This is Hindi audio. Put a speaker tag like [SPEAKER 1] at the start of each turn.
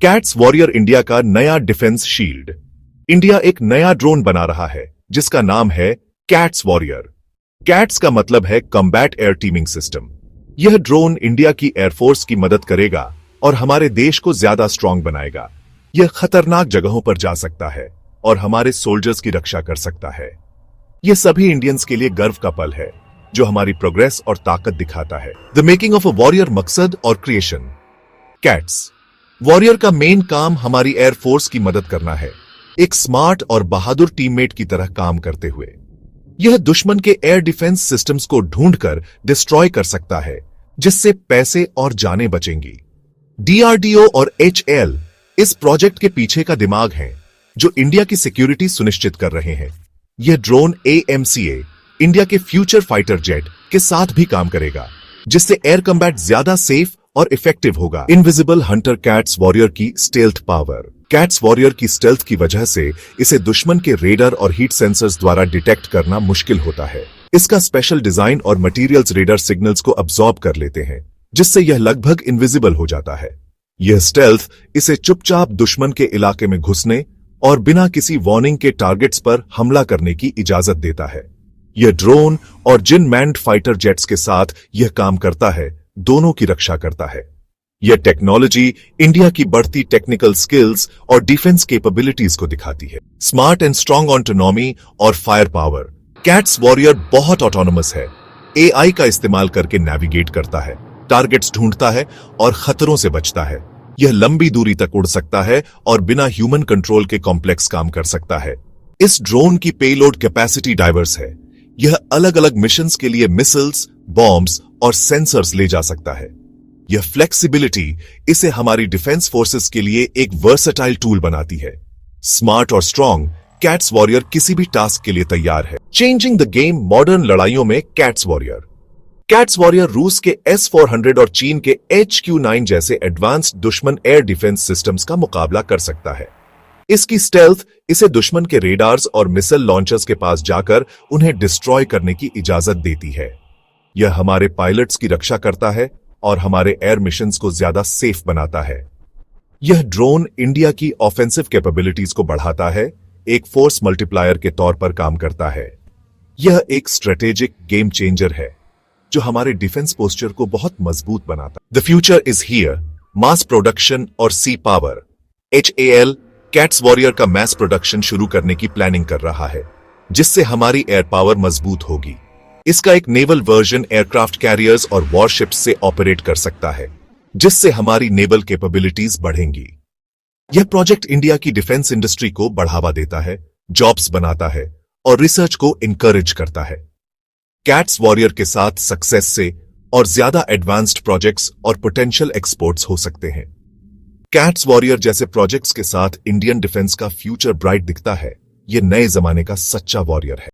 [SPEAKER 1] कैट्स वॉरियर इंडिया का नया डिफेंस शील्ड। इंडिया एक नया ड्रोन बना रहा है जिसका नाम है कैट्स वॉरियर। कैट्स का मतलब है कॉम्बैट एयर टीमिंग सिस्टम। यह ड्रोन इंडिया की एयरफोर्स की मदद करेगा और हमारे देश को ज्यादा स्ट्रांग बनाएगा। यह खतरनाक जगहों पर जा सकता है और हमारे सोल्जर्स की रक्षा कर सकता है। यह सभी इंडियंस के लिए गर्व का पल है जो हमारी प्रोग्रेस और ताकत दिखाता है। The making of a warrior मकसद और क्रिएशन। कैट्स वॉरियर का मेन काम हमारी एयरफोर्स की मदद करना है, एक स्मार्ट और बहादुर टीममेट की तरह काम करते हुए। यह दुश्मन के एयर डिफेंस सिस्टम्स को ढूंढकर डिस्ट्रॉय कर सकता है, जिससे पैसे और जानें बचेंगी। डीआरडीओ और एचएएल इस प्रोजेक्ट के पीछे का दिमाग हैं, जो इंडिया की सिक्योरिटी सुनिश्चित कर रहे हैं। यह ड्रोन एएमसीए इंडिया के फ्यूचर फाइटर जेट के साथ भी काम करेगा, जिससे एयर कम्बैट ज्यादा सेफ और इफेक्टिव होगा। इनविजिबल हंटर कैट्स वॉरियर की स्टेल्थ पावर। कैट्स वॉरियर की स्टेल्थ की वजह से इसे दुश्मन के रेडर और हीट सेंसर्स द्वारा डिटेक्ट करना मुश्किल होता है। इसका स्पेशल डिजाइन और मटेरियल्स रेडर सिग्नल्स को अब्सॉर्ब कर लेते हैं, जिससे यह लगभग इनविजिबल हो जाता है। यह स्टेल्थ इसे चुपचाप दुश्मन के इलाके में घुसने और बिना किसी वार्निंग के टारगेट्स पर हमला करने की इजाजत देता है। यह ड्रोन और जिन मैन्ड फाइटर जेट्स के साथ यह काम करता है, दोनों की रक्षा करता है। यह टेक्नोलॉजी इंडिया की बढ़ती टेक्निकल स्किल्स और डिफेंस कैपेबिलिटीज को दिखाती है। स्मार्ट एंड स्ट्रांग ऑटोनॉमी और फायर पावर। कैट्स वॉरियर बहुत ऑटोनोमस है। एआई का इस्तेमाल करके नेविगेट करता है, टारगेट्स ढूंढता है और खतरों से बचता है। यह लंबी दूरी तक उड़ सकता है और बिना ह्यूमन कंट्रोल के कॉम्प्लेक्स काम कर सकता है। इस ड्रोन की पेलोड कैपेसिटी डाइवर्स है। यह अलग अलग मिशंस के लिए मिसाइल्स, बॉम्ब्स और सेंसर्स ले जा सकता है। यह फ्लेक्सिबिलिटी इसे हमारी डिफेंस फोर्सेस के लिए एक वर्सेटाइल टूल बनाती है। स्मार्ट और स्ट्रांग, कैट्स वॉरियर किसी भी टास्क के लिए तैयार है। चेंजिंग द गेम मॉडर्न लड़ाइयों में कैट्स वॉरियर। कैट्स वॉरियर रूस के S-400 और चीन के HQ-9 जैसे एडवांस्ड दुश्मन एयर डिफेंस सिस्टम्स का मुकाबला कर सकता है। इसकी स्टेल्थ इसे दुश्मन के रेडार्स और मिसाइल लॉन्चर्स के पास जाकर उन्हें डिस्ट्रॉय करने की इजाजत देती है। यह हमारे पायलट्स की रक्षा करता है और हमारे एयर मिशंस को ज्यादा सेफ बनाता है। यह ड्रोन इंडिया की ऑफेंसिव कैपेबिलिटीज को बढ़ाता है, एक फोर्स मल्टीप्लायर के तौर पर काम करता है। यह एक स्ट्रेटेजिक गेम चेंजर है जो हमारे डिफेंस पोस्चर को बहुत मजबूत बनाता है। The future is here. Mass production और सी पावर। एचएएल कैट्स वॉरियर का मैस प्रोडक्शन शुरू करने की प्लानिंग कर रहा है, जिससे हमारी एयर पावर मजबूत होगी। इसका एक नेवल वर्जन एयरक्राफ्ट कैरियर्स और वॉरशिप्स से ऑपरेट कर सकता है, जिससे हमारी नेवल कैपेबिलिटीज बढ़ेंगी। यह प्रोजेक्ट इंडिया की डिफेंस इंडस्ट्री को बढ़ावा देता है, जॉब्स बनाता है और रिसर्च को इंकरेज करता है। कैट्स वॉरियर के साथ सक्सेस से और ज्यादा एडवांस्ड प्रोजेक्ट्स और पोटेंशियल एक्सपोर्ट्स हो सकते हैं। कैट्स वॉरियर जैसे प्रोजेक्ट्स के साथ इंडियन डिफेंस का फ्यूचर ब्राइट दिखता है। यह नए जमाने का सच्चा वॉरियर है।